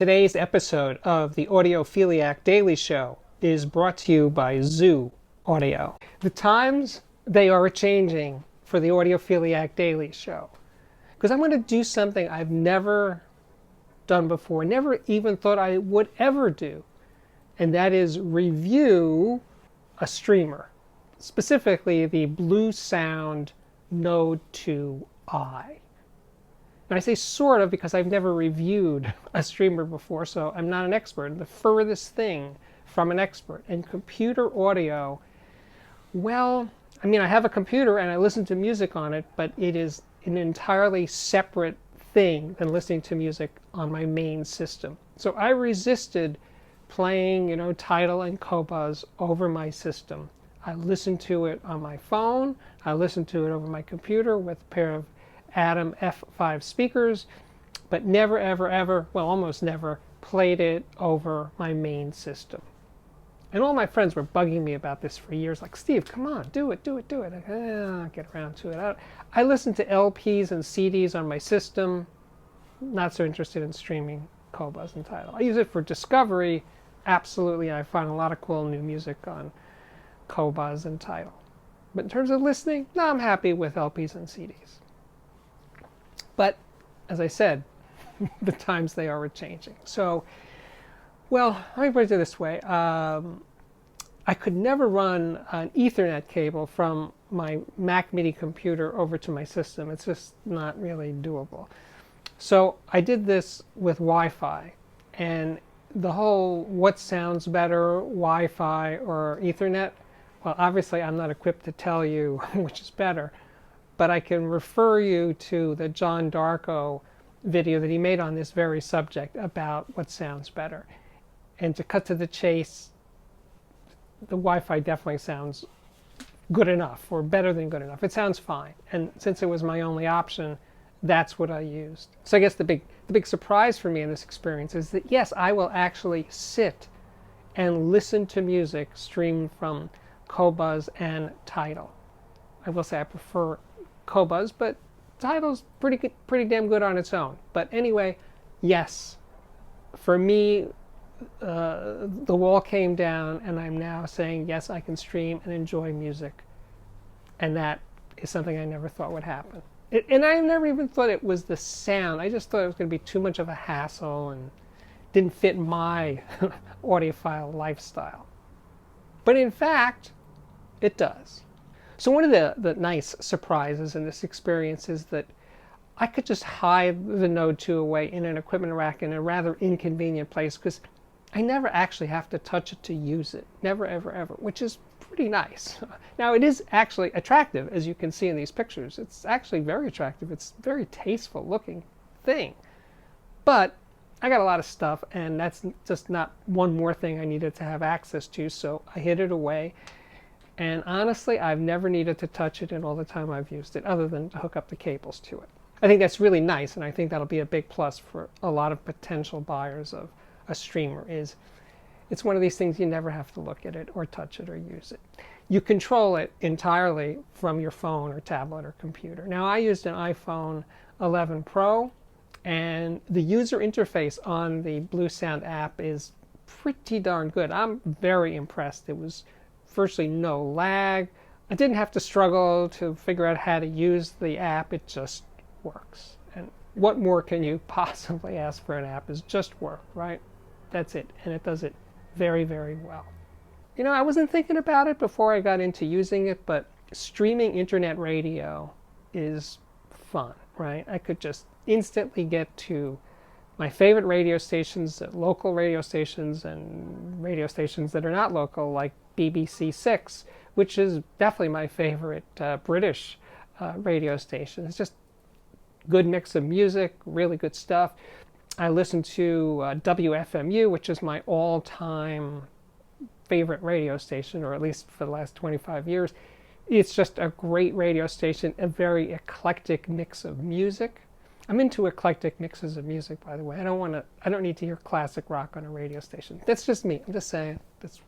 Today's episode of the Audiophiliac Daily Show is brought to you by Zoo Audio. The times, they are changing for the Audiophiliac Daily Show. Because I'm going to do something I've never done before, never even thought I would ever do. And that is review a streamer. Specifically the Bluesound Node 2i. And I say sort of because I've never reviewed a streamer before, so I'm not an expert. The furthest thing from an expert. And computer audio, well, I mean, I have a computer and I listen to music on it, but it is an entirely separate thing than listening to music on my main system. So I resisted playing, Tidal and Qobuz over my system. I listen to it on my phone. I listen to it over my computer with a pair of Atom F5 speakers, but never, ever, ever, well, almost never, played it over my main system. And all my friends were bugging me about this for years, like, Steve, come on, do it, do it, do it. I'll get around to it. I listen to LPs and CDs on my system, not so interested in streaming Qobuz and Tidal. I use it for discovery, absolutely. I find a lot of cool new music on Qobuz and Tidal. But in terms of listening, no, I'm happy with LPs and CDs. But, as I said, the times they are changing. So, well, let me put it this way. I could never run an Ethernet cable from my Mac Mini computer over to my system. It's just not really doable. So I did this with Wi-Fi. And the whole what sounds better, Wi-Fi or Ethernet, well, obviously I'm not equipped to tell you which is better. But I can refer you to the John Darko video that he made on this very subject about what sounds better. And to cut to the chase, the Wi-Fi definitely sounds good enough, or better than good enough. It sounds fine. And since it was my only option, that's what I used. So I guess the big surprise for me in this experience is that, yes, I will actually sit and listen to music streamed from Qobuz and Tidal. I will say I prefer Qobuz, but Tidal's pretty damn good on its own. But anyway, yes, for me, the wall came down, and I'm now saying, yes, I can stream and enjoy music. And that is something I never thought would happen. And I never even thought it was the sound. I just thought it was going to be too much of a hassle and didn't fit my audiophile lifestyle. But in fact, it does. So one of the nice surprises in this experience is that I could just hide the Node 2 away in an equipment rack in a rather inconvenient place because I never actually have to touch it to use it. Never, ever, ever, which is pretty nice. Now, it is actually attractive, as you can see in these pictures. It's actually very attractive. It's a very tasteful looking thing. But I got a lot of stuff, and that's just not one more thing I needed to have access to, so I hid it away. And honestly, I've never needed to touch it in all the time I've used it, other than to hook up the cables to it. I think that's really nice, and I think that'll be a big plus for a lot of potential buyers of a streamer. It's one of these things you never have to look at it or touch it or use it. You control it entirely from your phone or tablet or computer. Now, I used an iPhone 11 Pro, and the user interface on the Bluesound app is pretty darn good. I'm very impressed. It was virtually no lag. I didn't have to struggle to figure out how to use the app. It just works. And what more can you possibly ask for an app? Is just work, right? That's it. And it does it very, very well. I wasn't thinking about it before I got into using it, but streaming internet radio is fun, right? I could just instantly get to my favorite radio stations, local radio stations, and radio stations that are not local, like BBC 6, which is definitely my favorite British radio station. It's just good mix of music, really good stuff. I listen to WFMU, which is my all-time favorite radio station, or at least for the last 25 years. It's just a great radio station, a very eclectic mix of music. I'm into eclectic mixes of music, by the way. I don't need to hear classic rock on a radio station. That's just me. I'm just saying.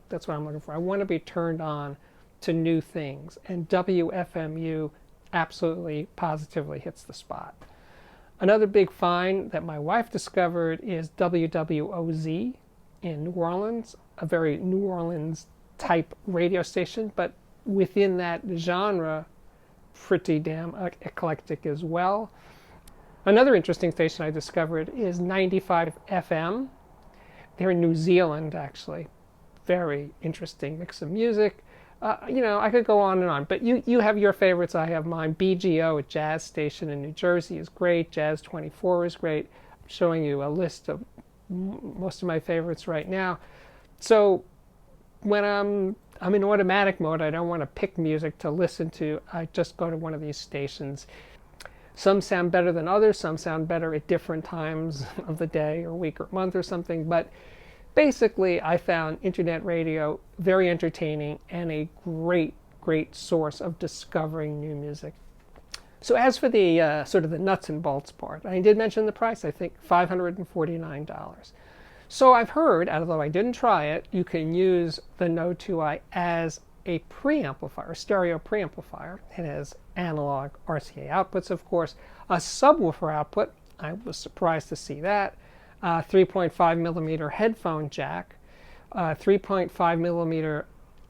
That's what I'm looking for. I want to be turned on to new things, and WFMU absolutely, positively hits the spot. Another big find that my wife discovered is WWOZ in New Orleans, a very New Orleans type radio station, but within that genre, pretty damn eclectic as well. Another interesting station I discovered is 95 FM. They're in New Zealand, actually. Very interesting mix of music. I could go on and on, but you have your favorites, I have mine. BGO, a jazz station in New Jersey, is great. Jazz 24 is great. I'm showing you a list of most of my favorites right now. So when I'm in automatic mode, I don't want to pick music to listen to. I just go to one of these stations. Some sound better than others. Some sound better at different times of the day or week or month or something. But basically, I found internet radio very entertaining and a great, great source of discovering new music. So as for the sort of the nuts and bolts part, I did mention the price, I think $549. So I've heard, although I didn't try it, you can use the Node 2i as a preamplifier, a stereo preamplifier. It has analog RCA outputs, of course, a subwoofer output. I was surprised to see that. 3.5 millimeter headphone jack, 3.5 millimeter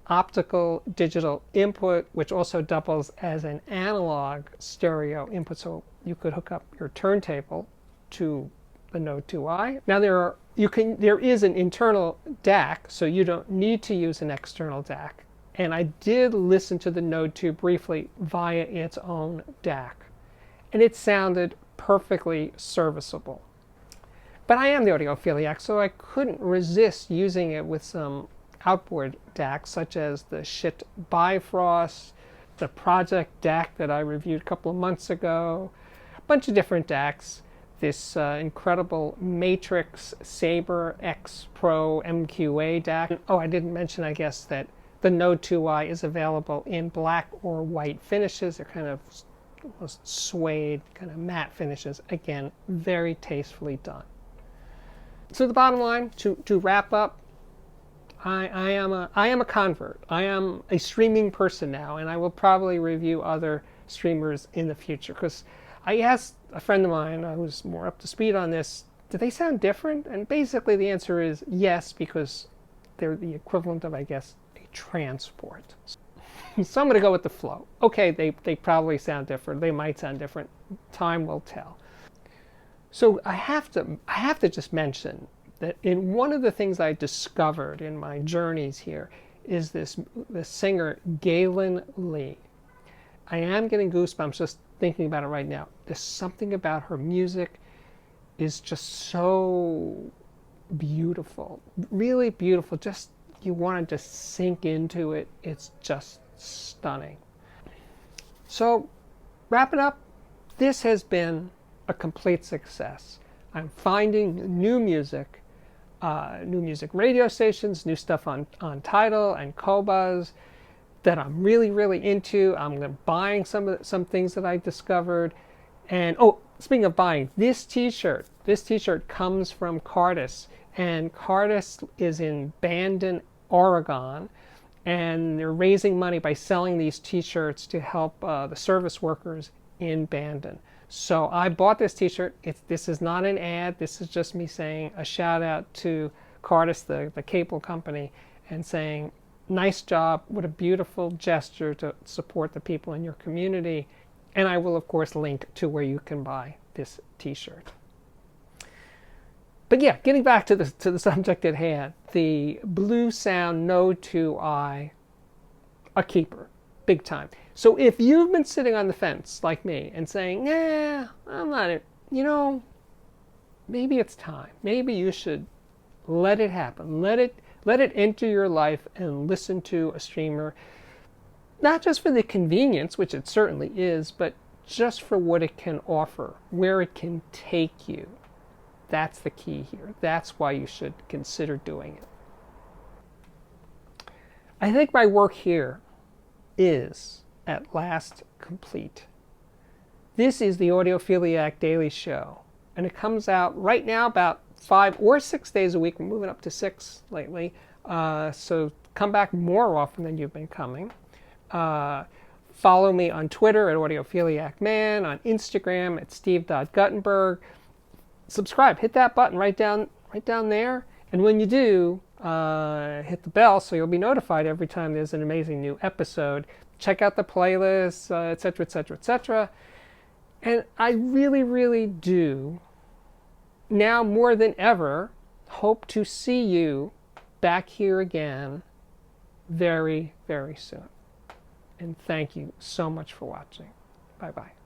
optical digital input, which also doubles as an analog stereo input, so you could hook up your turntable to the Node 2i. Now there is an internal DAC, so you don't need to use an external DAC. And I did listen to the Node 2 briefly via its own DAC, and it sounded perfectly serviceable. But I am the audiophiliac, so I couldn't resist using it with some outboard DACs, such as the Shit Bifrost, the Project DAC that I reviewed a couple of months ago, a bunch of different DACs, this incredible Matrix Sabre X Pro MQA DAC. Oh, I didn't mention, I guess, that the Node 2i is available in black or white finishes. They're kind of almost suede, kind of matte finishes. Again, very tastefully done. So the bottom line, to wrap up, I am a convert. I am a streaming person now, and I will probably review other streamers in the future, because I asked a friend of mine who's more up to speed on this, do they sound different? And basically the answer is yes, because they're the equivalent of, I guess, a transport. So I'm going to go with the flow. Okay, they probably sound different. They might sound different. Time will tell. So I have to just mention that in one of the things I discovered in my journeys here is this singer Galen Lee. I am getting goosebumps just thinking about it right now. There's something about her music is just so beautiful, really beautiful. Just you want to just sink into it. It's just stunning. So wrapping up, this has been a complete success. I'm finding new music radio stations, new stuff on Tidal and Qobuz that I'm really, really into. I'm buying some things that I discovered. And oh, speaking of buying, this t-shirt comes from Cardis, and Cardis is in Bandon, Oregon, and they're raising money by selling these t-shirts to help the service workers in Bandon. So I bought this t-shirt. This is not an ad. This is just me saying a shout out to Cardis, the cable company, and saying, nice job. What a beautiful gesture to support the people in your community. And I will, of course, link to where you can buy this t-shirt. But yeah, getting back to the subject at hand, the Bluesound Node 2i, a keeper, big time. So if you've been sitting on the fence like me and saying, nah, I'm not, maybe it's time. Maybe you should let it happen. Let it enter your life and listen to a streamer, not just for the convenience, which it certainly is, but just for what it can offer, where it can take you. That's the key here. That's why you should consider doing it. I think my work here is at last complete. This is the Audiophiliac Daily Show, and it comes out right now about 5 or 6 days a week. We're moving up to 6 lately, so come back more often than you've been coming. Follow me on Twitter at Audiophiliac Man, on Instagram at steve.guttenberg. Subscribe. Hit that button right down there. And when you do, hit the bell so you'll be notified every time there's an amazing new episode. Check out the playlists, etc., etc., etc. And I really, really do, now more than ever, hope to see you back here again very, very soon. And thank you so much for watching. Bye-bye.